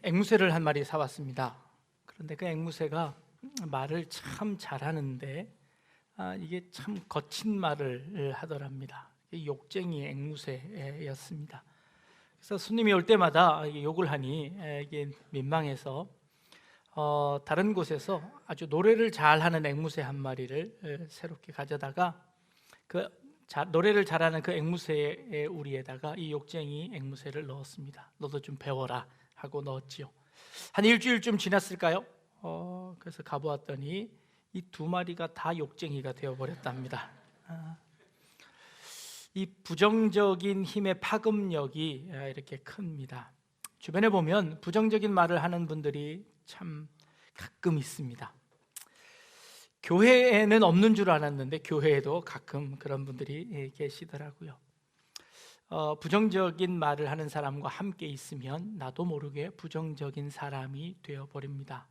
앵무새를 한 마리 사왔습니다. 그런데 그 앵무새가 말을 참 잘하는데 이게 참 거친 말을 하더랍니다. 욕쟁이 앵무새였습니다. 그래서 손님이 올 때마다 욕을 하니 이게 민망해서 다른 곳에서 아주 노래를 잘하는 앵무새 한 마리를 새롭게 가져다가 노래를 잘하는 그 앵무새의 우리에다가 이 욕쟁이 앵무새를 넣었습니다. 너도 좀 배워라 하고 넣었지요. 한 일주일쯤 지났을까요? 그래서 가보았더니 이 두 마리가 다 욕쟁이가 되어버렸답니다. 이 부정적인 힘의 파급력이 이렇게 큽니다. 주변에 보면 부정적인 말을 하는 분들이 참 가끔 있습니다. 교회에는 없는 줄 알았는데 교회에도 가끔 그런 분들이 계시더라고요. 부정적인 말을 하는 사람과 함께 있으면 나도 모르게 부정적인 사람이 되어버립니다.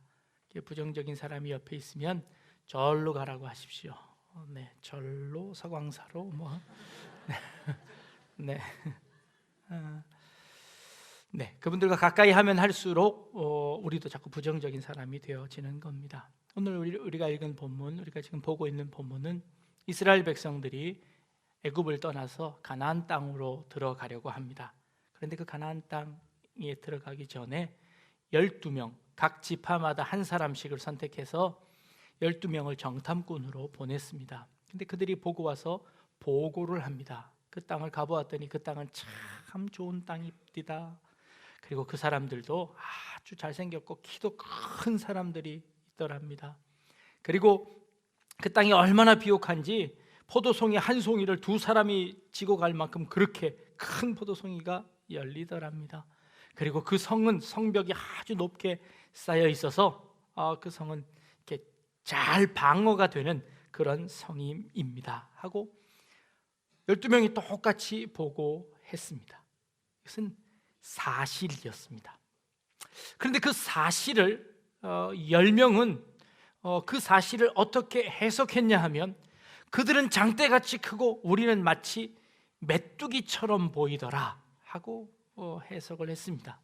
부정적인 사람이 옆에 있으면 절로 가라고 하십시오. 절로 서광사로 그분들과 가까이 하면 할수록 우리도 자꾸 부정적인 사람이 되어지는 겁니다. 오늘 우리가 읽은 본문, 우리가 지금 보고 있는 본문은 이스라엘 백성들이 애굽을 떠나서 가나안 땅으로 들어가려고 합니다. 그런데 그 가나안 땅에 들어가기 전에 12명, 각 지파마다 한 사람씩을 선택해서 12명을 정탐꾼으로 보냈습니다. 근데 그들이 보고 와서 보고를 합니다. 그 땅을 가보았더니 그 땅은 참 좋은 땅입니다. 그리고 그 사람들도 아주 잘생겼고 키도 큰 사람들이 있더랍니다. 그리고 그 땅이 얼마나 비옥한지 포도송이 한 송이를 두 사람이 지고 갈 만큼 그렇게 큰 포도송이가 열리더랍니다. 그리고 그 성은 성벽이 아주 높게 쌓여 있어서 그 성은 이렇게 잘 방어가 되는 그런 성임입니다 하고 12명이 똑같이 보고했습니다. 이것은 사실이었습니다. 그런데 그 사실을 10명은 그 사실을 어떻게 해석했냐 하면 그들은 장대같이 크고 우리는 마치 메뚜기처럼 보이더라 하고 해석을 했습니다.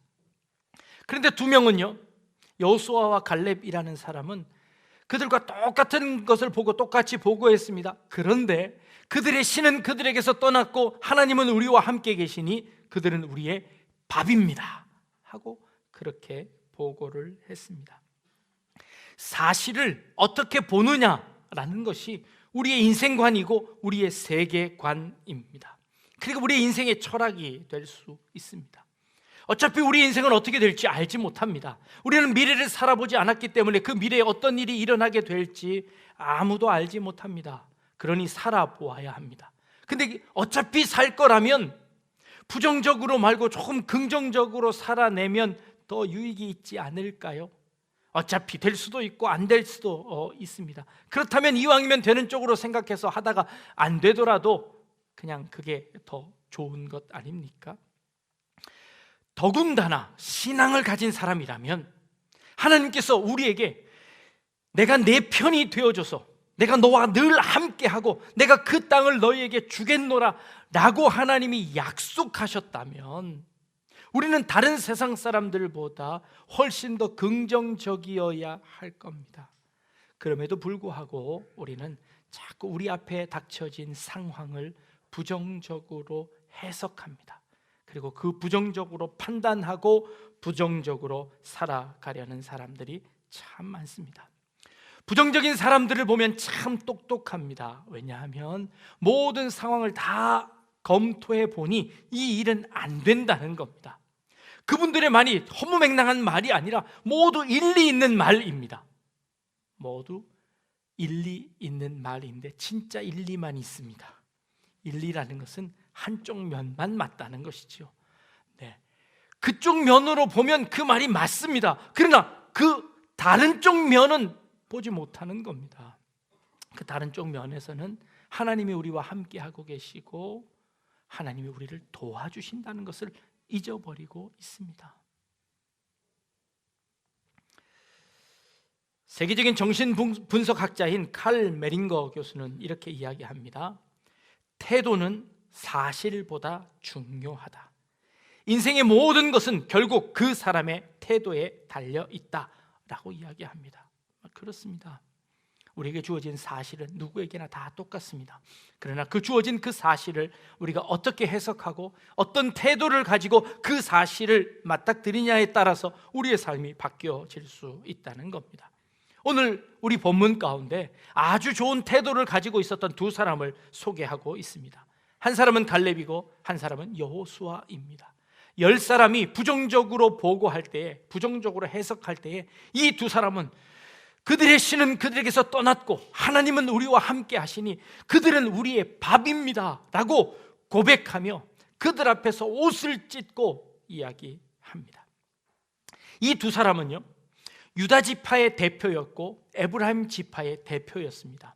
그런데 2명은요, 여호수아와 갈렙이라는 사람은 그들과 똑같은 것을 보고 똑같이 보고했습니다. 그런데 그들의 신은 그들에게서 떠났고 하나님은 우리와 함께 계시니 그들은 우리의 밥입니다 하고 그렇게 보고를 했습니다. 사실을 어떻게 보느냐라는 것이 우리의 인생관이고 우리의 세계관입니다. 그리고 우리의 인생의 철학이 될 수 있습니다. 어차피 우리 인생은 어떻게 될지 알지 못합니다. 우리는 미래를 살아보지 않았기 때문에 그 미래에 어떤 일이 일어나게 될지 아무도 알지 못합니다. 그러니 살아보아야 합니다. 근데 어차피 살 거라면 부정적으로 말고 조금 긍정적으로 살아내면 더 유익이 있지 않을까요? 어차피 될 수도 있고 안 될 수도 있습니다. 그렇다면 이왕이면 되는 쪽으로 생각해서 하다가 안 되더라도 그냥 그게 더 좋은 것 아닙니까? 더군다나 신앙을 가진 사람이라면 하나님께서 우리에게 내가 내 편이 되어줘서 내가 너와 늘 함께하고 내가 그 땅을 너희에게 주겠노라 라고 하나님이 약속하셨다면 우리는 다른 세상 사람들보다 훨씬 더 긍정적이어야 할 겁니다. 그럼에도 불구하고 우리는 자꾸 우리 앞에 닥쳐진 상황을 부정적으로 해석합니다. 그리고 그 부정적으로 판단하고 부정적으로 살아가려는 사람들이 참 많습니다. 부정적인 사람들을 보면 참 똑똑합니다. 왜냐하면 모든 상황을 다 검토해 보니 이 일은 안 된다는 겁니다. 그분들의 말이 허무맹랑한 말이 아니라 모두 일리 있는 말입니다. 모두 일리 있는 말인데 진짜 일리만 있습니다. 일리라는 것은 한쪽 면만 맞다는 것이죠. 그쪽 면으로 보면 그 말이 맞습니다. 그러나 그 다른 쪽 면은 보지 못하는 겁니다. 그 다른 쪽 면에서는 하나님이 우리와 함께 하고 계시고 하나님이 우리를 도와주신다는 것을 잊어버리고 있습니다. 세계적인 정신분석학자인 칼 메링거 교수는 이렇게 이야기합니다. 태도는 사실보다 중요하다. 인생의 모든 것은 결국 그 사람의 태도에 달려 있다라고 이야기합니다. 그렇습니다. 우리에게 주어진 사실은 누구에게나 다 똑같습니다. 그러나 그 주어진 그 사실을 우리가 어떻게 해석하고 어떤 태도를 가지고 그 사실을 맞닥뜨리냐에 따라서 우리의 삶이 바뀌어질 수 있다는 겁니다. 오늘 우리 본문 가운데 아주 좋은 태도를 가지고 있었던 두 사람을 소개하고 있습니다. 한 사람은 갈렙이고 한 사람은 여호수아입니다. 10사람이 부정적으로 보고할 때에, 부정적으로 해석할 때에 이 두 사람은 그들의 신은 그들에게서 떠났고 하나님은 우리와 함께 하시니 그들은 우리의 밥입니다 라고 고백하며 그들 앞에서 옷을 찢고 이야기합니다. 이 두 사람은요, 유다 지파의 대표였고 에브라임 지파의 대표였습니다.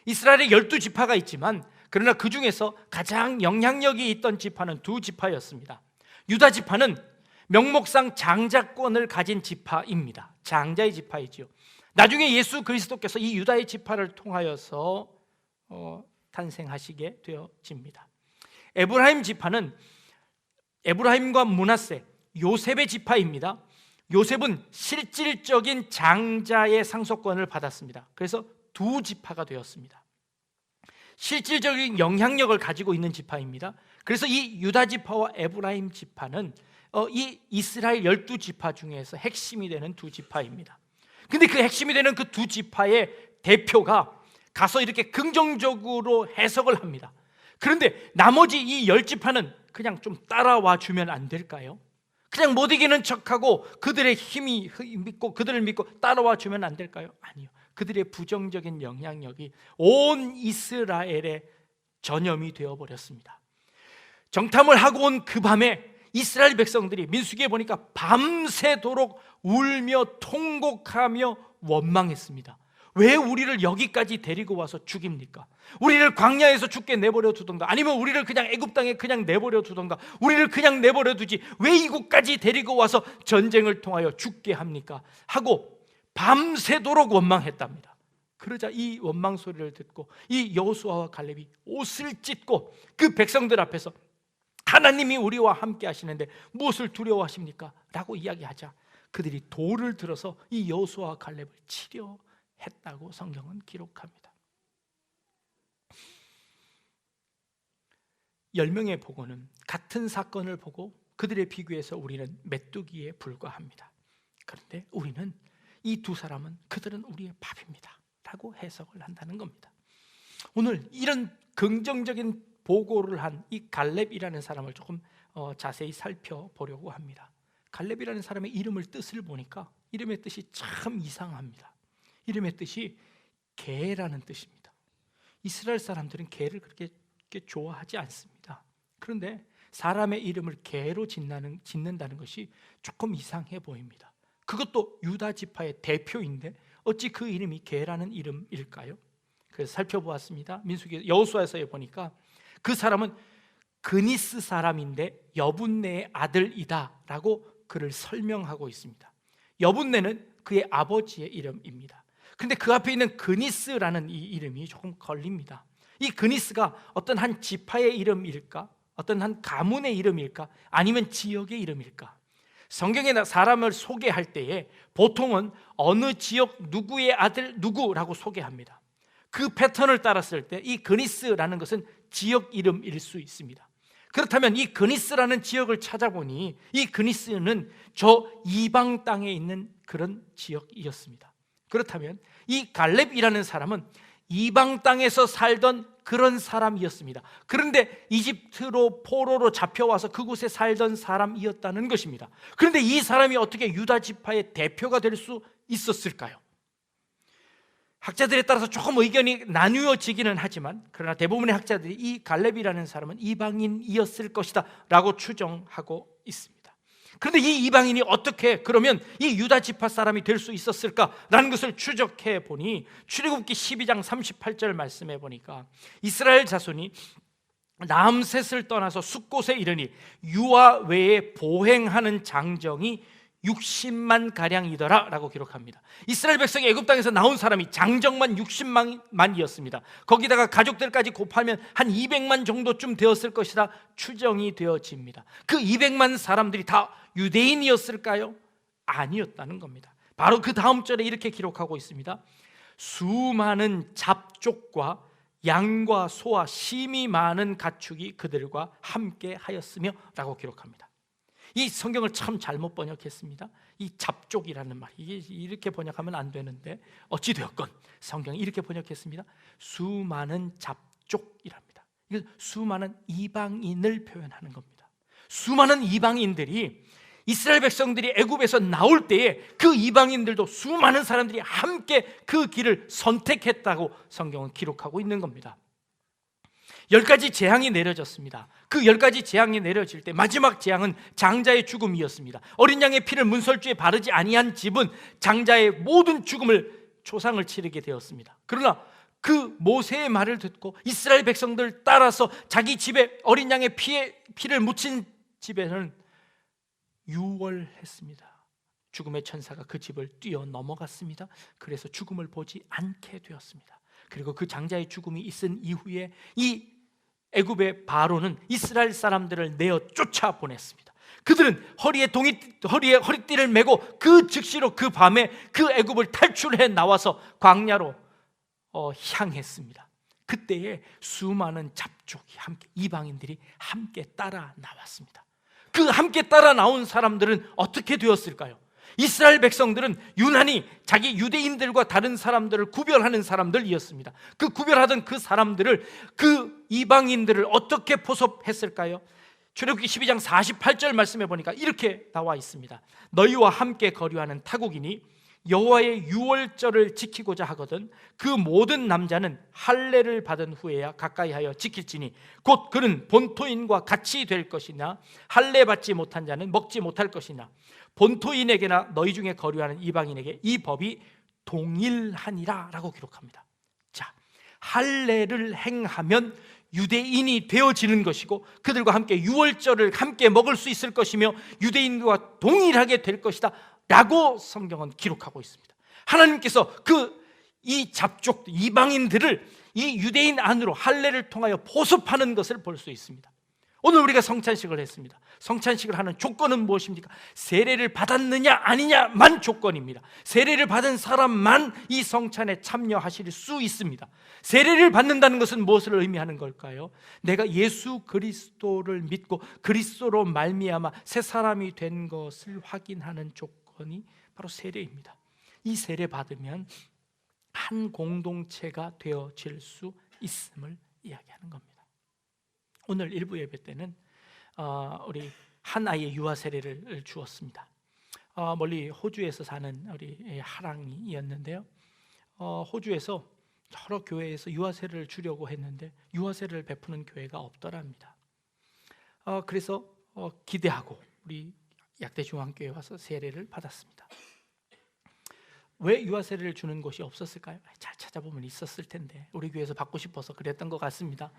이스라엘에 12지파가 있지만 그러나 그 중에서 가장 영향력이 있던 지파는 두 지파였습니다. 유다 지파는 명목상 장자권을 가진 지파입니다. 장자의 지파이지요. 나중에 예수 그리스도께서 이 유다의 지파를 통하여서 탄생하시게 되어집니다. 에브라임 지파는 에브라임과 므낫세, 요셉의 지파입니다. 요셉은 실질적인 장자의 상속권을 받았습니다. 그래서 두 지파가 되었습니다. 실질적인 영향력을 가지고 있는 지파입니다. 그래서 이 유다 지파와 에브라임 지파는 이 이스라엘 12지파 중에서 핵심이 되는 두 지파입니다. 근데 그 핵심이 되는 그 두 지파의 대표가 가서 이렇게 긍정적으로 해석을 합니다. 그런데 나머지 이 10지파는 그냥 좀 따라와 주면 안 될까요? 그냥 못 이기는 척하고 그들의 힘이 믿고 그들을 믿고 따라와 주면 안 될까요? 아니요. 그들의 부정적인 영향력이 온 이스라엘의 전염이 되어버렸습니다. 정탐을 하고 온 그 밤에 이스라엘 백성들이 민수기에 보니까 밤새도록 울며 통곡하며 원망했습니다. 왜 우리를 여기까지 데리고 와서 죽입니까? 우리를 광야에서 죽게 내버려 두던가, 아니면 우리를 그냥 애굽 땅에 그냥 내버려 두던가, 우리를 그냥 내버려 두지 왜 이곳까지 데리고 와서 전쟁을 통하여 죽게 합니까? 하고 밤새도록 원망했답니다. 그러자 이 원망 소리를 듣고 이 여호수아와 갈렙이 옷을 찢고 그 백성들 앞에서 하나님이 우리와 함께 하시는데 무엇을 두려워하십니까? 라고 이야기하자 그들이 돌을 들어서 이 여호수아와 갈렙을 치려 했다고 성경은 기록합니다. 10명의 보고는 같은 사건을 보고 그들의 비교에서 우리는 메뚜기에 불과합니다. 그런데 우리는 이 두 사람은 그들은 우리의 밥입니다 라고 해석을 한다는 겁니다. 오늘 이런 긍정적인 보고를 한 이 갈렙이라는 사람을 조금 자세히 살펴보려고 합니다. 갈렙이라는 사람의 이름을 뜻을 보니까 이름의 뜻이 참 이상합니다. 이름의 뜻이 개라는 뜻입니다. 이스라엘 사람들은 개를 그렇게 좋아하지 않습니다. 그런데 사람의 이름을 개로 짓는다는 것이 조금 이상해 보입니다. 그것도 유다 지파의 대표인데 어찌 그 이름이 개라는 이름일까요? 그래서 살펴보았습니다. 민수기 여호수아서에 보니까 그 사람은 그니스 사람인데 여분네의 아들이다라고 그를 설명하고 있습니다. 여분네는 그의 아버지의 이름입니다. 근데 그 앞에 있는 그니스라는 이 이름이 조금 걸립니다. 이 그니스가 어떤 한 지파의 이름일까? 어떤 한 가문의 이름일까? 아니면 지역의 이름일까? 성경에 사람을 소개할 때에 보통은 어느 지역 누구의 아들 누구라고 소개합니다. 그 패턴을 따랐을 때 이 그니스라는 것은 지역 이름일 수 있습니다. 그렇다면 이 그니스라는 지역을 찾아보니 이 그니스는 저 이방 땅에 있는 그런 지역이었습니다. 그렇다면 이 갈렙이라는 사람은 이방 땅에서 살던 그런 사람이었습니다. 그런데 이집트로 포로로 잡혀와서 그곳에 살던 사람이었다는 것입니다. 그런데 이 사람이 어떻게 유다 지파의 대표가 될 수 있었을까요? 학자들에 따라서 조금 의견이 나뉘어지기는 하지만 그러나 대부분의 학자들이 이 갈렙이라는 사람은 이방인이었을 것이다 라고 추정하고 있습니다. 그런데 이 이방인이 어떻게 그러면 이 유다 지파 사람이 될 수 있었을까라는 것을 추적해 보니 출애굽기 12장 38절 말씀해 보니까 이스라엘 자손이 라암셋을 떠나서 숫곳에 이르니 유아 외에 보행하는 장정이 60만 가량이더라 라고 기록합니다. 이스라엘 백성이 애굽 땅에서 나온 사람이 장정만 60만이었습니다. 거기다가 가족들까지 곱하면 한 200만 정도쯤 되었을 것이라 추정이 되어집니다. 그 200만 사람들이 다 유대인이었을까요? 아니었다는 겁니다. 바로 그 다음 절에 이렇게 기록하고 있습니다. 수많은 잡족과 양과 소와 심이 많은 가축이 그들과 함께 하였으며 라고 기록합니다. 이 성경을 참 잘못 번역했습니다. 이 잡족이라는 말, 이게 이렇게 번역하면 안 되는데 어찌되었건 성경이 이렇게 번역했습니다. 수많은 잡족이랍니다. 이건 수많은 이방인을 표현하는 겁니다. 수많은 이방인들이 이스라엘 백성들이 애굽에서 나올 때에 그 이방인들도 수많은 사람들이 함께 그 길을 선택했다고 성경은 기록하고 있는 겁니다. 10가지 재앙이 내려졌습니다. 그 10가지 재앙이 내려질 때 마지막 재앙은 장자의 죽음이었습니다. 어린 양의 피를 문설주에 바르지 아니한 집은 장자의 모든 죽음을 조상을 치르게 되었습니다. 그러나 그 모세의 말을 듣고 이스라엘 백성들 따라서 자기 집에 어린 양의 피를 묻힌 집에는 유월했습니다. 죽음의 천사가 그 집을 뛰어넘어갔습니다. 그래서 죽음을 보지 않게 되었습니다. 그리고 그 장자의 죽음이 있은 이후에 이 애굽의 바로는 이스라엘 사람들을 내어 쫓아보냈습니다. 그들은 허리에 허리띠를 메고 그 즉시로 그 밤에 그 애굽을 탈출해 나와서 광야로 향했습니다. 그때에 수많은 잡족이 함께, 이방인들이 함께 따라 나왔습니다. 그 함께 따라 나온 사람들은 어떻게 되었을까요? 이스라엘 백성들은 유난히 자기 유대인들과 다른 사람들을 구별하는 사람들이었습니다. 그 구별하던 그 사람들을, 그 이방인들을 어떻게 포섭했을까요? 출애굽기 12장 48절 말씀해 보니까 이렇게 나와 있습니다. 너희와 함께 거류하는 타국인이 여호와의 유월절을 지키고자 하거든 그 모든 남자는 할례를 받은 후에야 가까이 하여 지킬지니 곧 그는 본토인과 같이 될 것이나 할례 받지 못한 자는 먹지 못할 것이나 본토인에게나 너희 중에 거류하는 이방인에게 이 법이 동일하니라 라고 기록합니다. 자, 할례를 행하면 유대인이 되어지는 것이고 그들과 함께 유월절을 함께 먹을 수 있을 것이며 유대인과 동일하게 될 것이다 라고 성경은 기록하고 있습니다. 하나님께서 이 잡족 이방인들을 이 유대인 안으로 할례를 통하여 포섭하는 것을 볼 수 있습니다. 오늘 우리가 성찬식을 했습니다. 성찬식을 하는 조건은 무엇입니까? 세례를 받았느냐 아니냐만 조건입니다. 세례를 받은 사람만 이 성찬에 참여하실 수 있습니다. 세례를 받는다는 것은 무엇을 의미하는 걸까요? 내가 예수 그리스도를 믿고 그리스도로 말미암아 새 사람이 된 것을 확인하는 조건이 바로 세례입니다. 이 세례 받으면 한 공동체가 되어질 수 있음을 이야기하는 겁니다. 오늘 일부 예배 때는 우리 한 아이의 유아 세례를 주었습니다. 멀리 호주에서 사는 우리 하랑이었는데요. 호주에서 여러 교회에서 유아 세례를 주려고 했는데 유아 세례를 베푸는 교회가 없더랍니다. 그래서 기대하고 우리 약대중앙교회에 와서 세례를 받았습니다. 왜 유아 세례를 주는 곳이 없었을까요? 잘 찾아보면 있었을 텐데 우리 교회에서 받고 싶어서 그랬던 것 같습니다.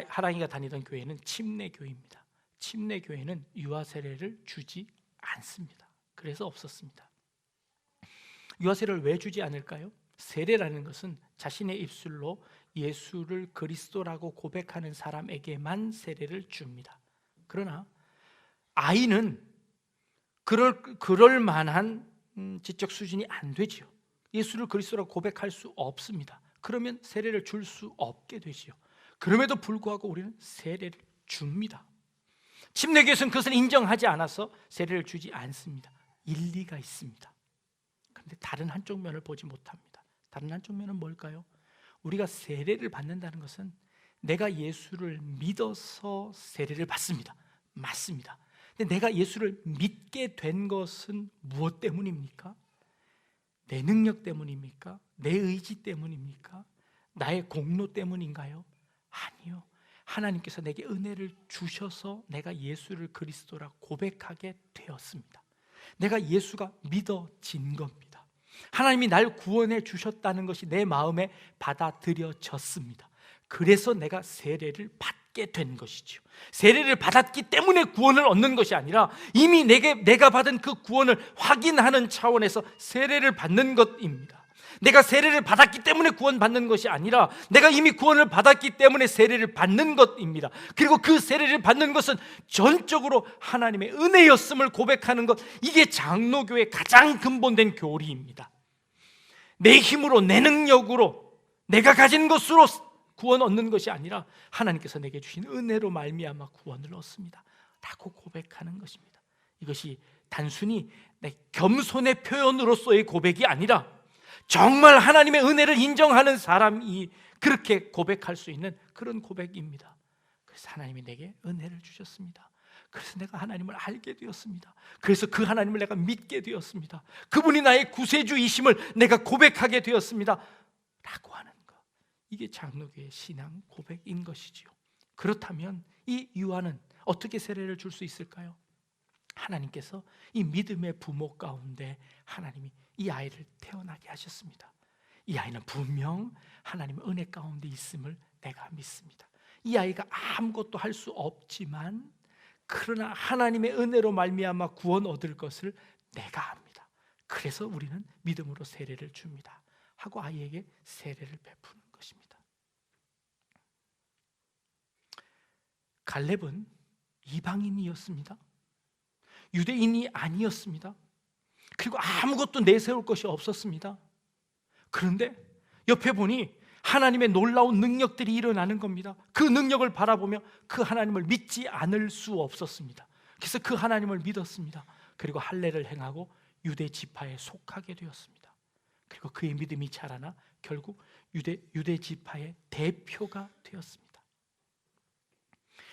하랑이가 다니던 교회는 침례 교회입니다. 침례 교회는 유아 세례를 주지 않습니다. 그래서 없었습니다. 유아 세례를 왜 주지 않을까요? 세례라는 것은 자신의 입술로 예수를 그리스도라고 고백하는 사람에게만 세례를 줍니다. 그러나 아이는 그럴 만한 지적 수준이 안 되지요. 예수를 그리스도라고 고백할 수 없습니다. 그러면 세례를 줄 수 없게 되지요. 그럼에도 불구하고 우리는 세례를 줍니다. 침례교에서는 그것을 인정하지 않아서 세례를 주지 않습니다. 일리가 있습니다. 그런데 다른 한쪽 면을 보지 못합니다. 다른 한쪽 면은 뭘까요? 우리가 세례를 받는다는 것은 내가 예수를 믿어서 세례를 받습니다. 맞습니다. 근데 내가 예수를 믿게 된 것은 무엇 때문입니까? 내 능력 때문입니까? 내 의지 때문입니까? 나의 공로 때문인가요? 아니요. 하나님께서 내게 은혜를 주셔서 내가 예수를 그리스도라 고백하게 되었습니다. 내가 예수가 믿어진 겁니다. 하나님이 날 구원해 주셨다는 것이 내 마음에 받아들여졌습니다. 그래서 내가 세례를 받게 받게 된 것이지요. 세례를 받았기 때문에 구원을 얻는 것이 아니라 이미 내가 받은 그 구원을 확인하는 차원에서 세례를 받는 것입니다. 내가 세례를 받았기 때문에 구원받는 것이 아니라 내가 이미 구원을 받았기 때문에 세례를 받는 것입니다. 그리고 그 세례를 받는 것은 전적으로 하나님의 은혜였음을 고백하는 것, 이게 장로교의 가장 근본된 교리입니다. 내 힘으로, 내 능력으로, 내가 가진 것으로 구원 얻는 것이 아니라 하나님께서 내게 주신 은혜로 말미암아 구원을 얻습니다 라고 고백하는 것입니다. 이것이 단순히 내 겸손의 표현으로서의 고백이 아니라 정말 하나님의 은혜를 인정하는 사람이 그렇게 고백할 수 있는 그런 고백입니다. 그래서 하나님이 내게 은혜를 주셨습니다. 그래서 내가 하나님을 알게 되었습니다. 그래서 그 하나님을 내가 믿게 되었습니다. 그분이 나의 구세주이심을 내가 고백하게 되었습니다 라고 하는 것, 이게 장로교의 신앙 고백인 것이지요. 그렇다면 이 유아는 어떻게 세례를 줄 수 있을까요? 하나님께서 이 믿음의 부모 가운데 하나님이 이 아이를 태어나게 하셨습니다. 이 아이는 분명 하나님의 은혜 가운데 있음을 내가 믿습니다. 이 아이가 아무것도 할 수 없지만 그러나 하나님의 은혜로 말미암아 구원 얻을 것을 내가 압니다. 그래서 우리는 믿음으로 세례를 줍니다 하고 아이에게 세례를 베푸는 것입니다. 갈렙은 이방인이었습니다. 유대인이 아니었습니다. 그리고 아무것도 내세울 것이 없었습니다. 그런데 옆에 보니 하나님의 놀라운 능력들이 일어나는 겁니다. 그 능력을 바라보며 그 하나님을 믿지 않을 수 없었습니다. 그래서 그 하나님을 믿었습니다. 그리고 할례를 행하고 유대 지파에 속하게 되었습니다. 그리고 그의 믿음이 자라나 결국 유대 지파의 대표가 되었습니다.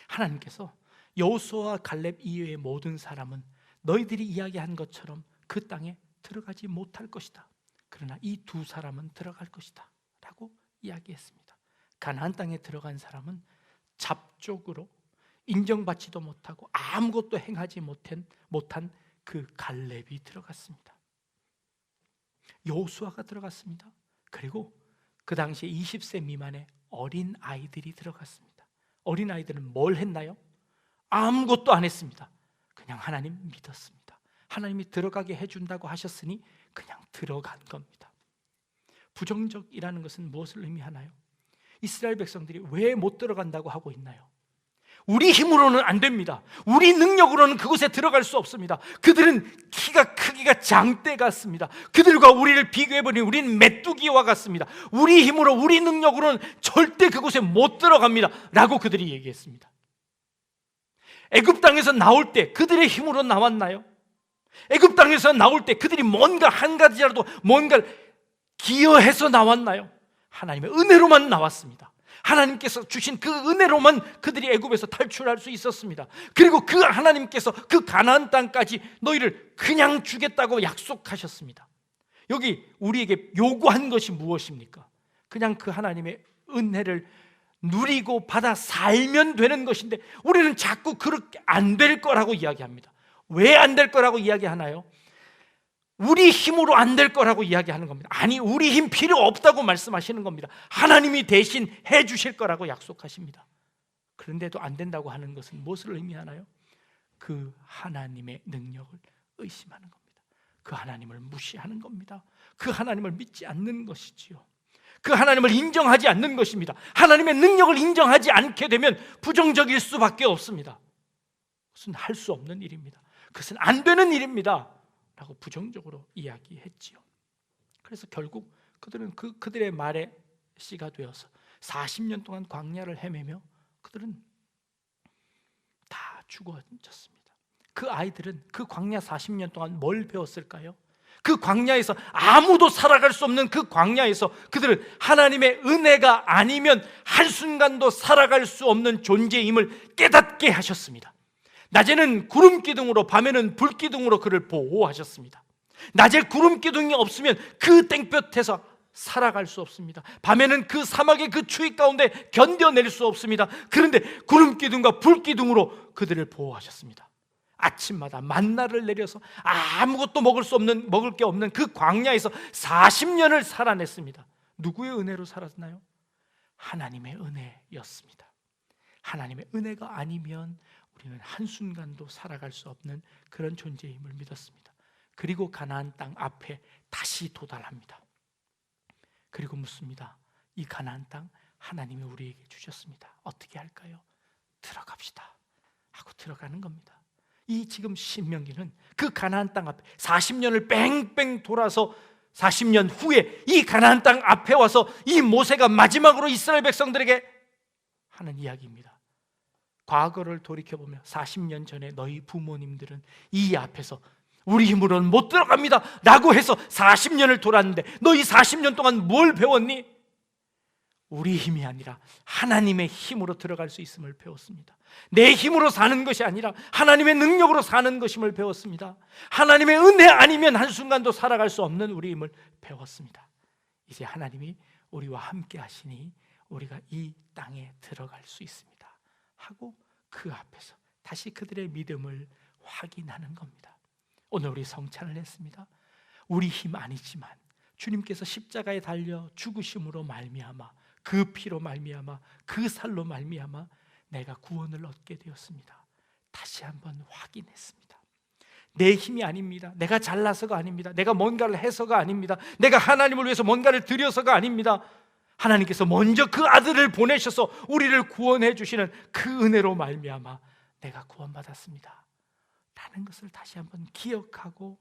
하나님께서 여호수아와 갈렙 이외의 모든 사람은 너희들이 이야기한 것처럼 그 땅에 들어가지 못할 것이다. 그러나 이 두 사람은 들어갈 것이다 라고 이야기했습니다. 가나안 땅에 들어간 사람은 잡족으로 인정받지도 못하고 아무것도 행하지 못한 그 갈렙이 들어갔습니다. 여호수아가 들어갔습니다. 그리고 그 당시에 20세 미만의 어린 아이들이 들어갔습니다. 어린 아이들은 뭘 했나요? 아무것도 안 했습니다. 그냥 하나님 믿었습니다. 하나님이 들어가게 해준다고 하셨으니 그냥 들어간 겁니다. 부정적이라는 것은 무엇을 의미하나요? 이스라엘 백성들이 왜 못 들어간다고 하고 있나요? 우리 힘으로는 안 됩니다. 우리 능력으로는 그곳에 들어갈 수 없습니다. 그들은 크기가 장대 같습니다. 그들과 우리를 비교해보니 우리는 메뚜기와 같습니다. 우리 힘으로, 우리 능력으로는 절대 그곳에 못 들어갑니다 라고 그들이 얘기했습니다. 애굽 땅에서 나올 때 그들의 힘으로 나왔나요? 애굽 땅에서 나올 때 그들이 뭔가 한 가지라도 뭔가를 기여해서 나왔나요? 하나님의 은혜로만 나왔습니다. 하나님께서 주신 그 은혜로만 그들이 애굽에서 탈출할 수 있었습니다. 그리고 그 하나님께서 그 가나안 땅까지 너희를 그냥 주겠다고 약속하셨습니다. 여기 우리에게 요구한 것이 무엇입니까? 그냥 그 하나님의 은혜를 누리고 받아 살면 되는 것인데 우리는 자꾸 그렇게 안 될 거라고 이야기합니다. 왜 안 될 거라고 이야기하나요? 우리 힘으로 안 될 거라고 이야기하는 겁니다. 아니, 우리 힘 필요 없다고 말씀하시는 겁니다. 하나님이 대신 해 주실 거라고 약속하십니다. 그런데도 안 된다고 하는 것은 무엇을 의미하나요? 그 하나님의 능력을 의심하는 겁니다. 그 하나님을 무시하는 겁니다. 그 하나님을 믿지 않는 것이지요. 그 하나님을 인정하지 않는 것입니다. 하나님의 능력을 인정하지 않게 되면 부정적일 수밖에 없습니다. 그것은 할 수 없는 일입니다. 그것은 안 되는 일입니다 라고 부정적으로 이야기했지요. 그래서 결국 그들은 그들의 말에 씨가 되어서 40년 동안 광야를 헤매며 그들은 다 죽어졌습니다. 그 아이들은 그 광야 40년 동안 뭘 배웠을까요? 그 광야에서 아무도 살아갈 수 없는 그 광야에서 그들은 하나님의 은혜가 아니면 한순간도 살아갈 수 없는 존재임을 깨닫게 하셨습니다. 낮에는 구름 기둥으로, 밤에는 불 기둥으로 그를 보호하셨습니다. 낮에 구름 기둥이 없으면 그 땡볕에서 살아갈 수 없습니다. 밤에는 그 사막의 그 추위 가운데 견뎌낼 수 없습니다. 그런데 구름 기둥과 불 기둥으로 그들을 보호하셨습니다. 아침마다 만나를 내려서 아무것도 먹을 게 없는 그 광야에서 40년을 살아냈습니다. 누구의 은혜로 살았나요? 하나님의 은혜였습니다. 하나님의 은혜가 아니면 우리는 한순간도 살아갈 수 없는 그런 존재임을 믿었습니다. 그리고 가나안 땅 앞에 다시 도달합니다. 그리고 묻습니다. 이 가나안 땅 하나님이 우리에게 주셨습니다. 어떻게 할까요? 들어갑시다 하고 들어가는 겁니다. 이 지금 신명기는 그 가나안 땅 앞에 40년을 뺑뺑 돌아서 40년 후에 이 가나안 땅 앞에 와서 이 모세가 마지막으로 이스라엘 백성들에게 하는 이야기입니다. 과거를 돌이켜보며 40년 전에 너희 부모님들은 이 앞에서 우리 힘으로는 못 들어갑니다 라고 해서 40년을 돌았는데 너희 40년 동안 뭘 배웠니? 우리 힘이 아니라 하나님의 힘으로 들어갈 수 있음을 배웠습니다. 내 힘으로 사는 것이 아니라 하나님의 능력으로 사는 것임을 배웠습니다. 하나님의 은혜 아니면 한순간도 살아갈 수 없는 우리임을 배웠습니다. 이제 하나님이 우리와 함께 하시니 우리가 이 땅에 들어갈 수 있습니다 하고 그 앞에서 다시 그들의 믿음을 확인하는 겁니다. 오늘 우리 성찬을 했습니다. 우리 힘 아니지만 주님께서 십자가에 달려 죽으심으로 말미암아 그 피로 말미암아 그 살로 말미암아 내가 구원을 얻게 되었습니다. 다시 한번 확인했습니다. 내 힘이 아닙니다. 내가 잘나서가 아닙니다. 내가 뭔가를 해서가 아닙니다. 내가 하나님을 위해서 뭔가를 드려서가 아닙니다. 하나님께서 먼저 그 아들을 보내셔서 우리를 구원해 주시는 그 은혜로 말미암아 내가 구원받았습니다 라는 것을 다시 한번 기억하고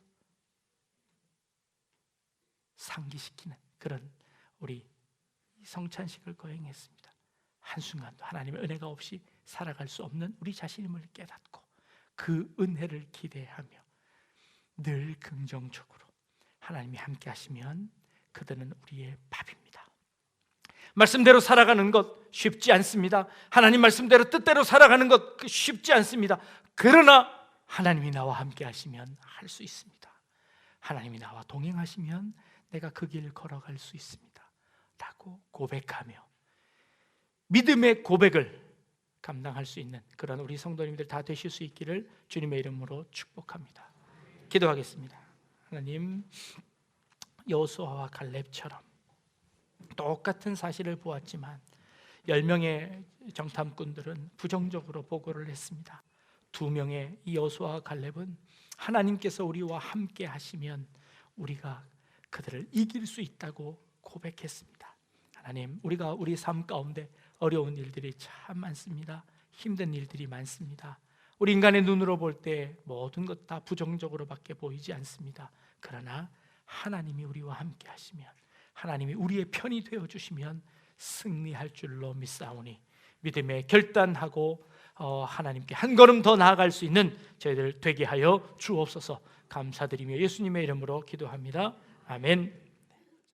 상기시키는 그런 우리 성찬식을 거행했습니다. 한순간도 하나님의 은혜가 없이 살아갈 수 없는 우리 자신임을 깨닫고 그 은혜를 기대하며 늘 긍정적으로 하나님이 함께 하시면 그들은 우리의 밥입니다. 말씀대로 살아가는 것 쉽지 않습니다. 하나님 말씀대로 뜻대로 살아가는 것 쉽지 않습니다. 그러나 하나님이 나와 함께 하시면 할 수 있습니다. 하나님이 나와 동행하시면 내가 그 길 걸어갈 수 있습니다 라고 고백하며 믿음의 고백을 감당할 수 있는 그런 우리 성도님들 다 되실 수 있기를 주님의 이름으로 축복합니다. 기도하겠습니다. 하나님, 여호수아와 갈렙처럼 똑같은 사실을 보았지만 10명의 정탐꾼들은 부정적으로 보고를 했습니다. 2명의 이 여호수아와 갈렙은 하나님께서 우리와 함께 하시면 우리가 그들을 이길 수 있다고 고백했습니다. 하나님, 우리가 우리 삶 가운데 어려운 일들이 참 많습니다. 힘든 일들이 많습니다. 우리 인간의 눈으로 볼 때 모든 것 다 부정적으로밖에 보이지 않습니다. 그러나 하나님이 우리와 함께 하시면, 하나님이 우리의 편이 되어주시면 승리할 줄로 믿사오니 믿음에 결단하고 하나님께 한 걸음 더 나아갈 수 있는 저희들 되게 하여 주옵소서. 감사드리며 예수님의 이름으로 기도합니다. 아멘.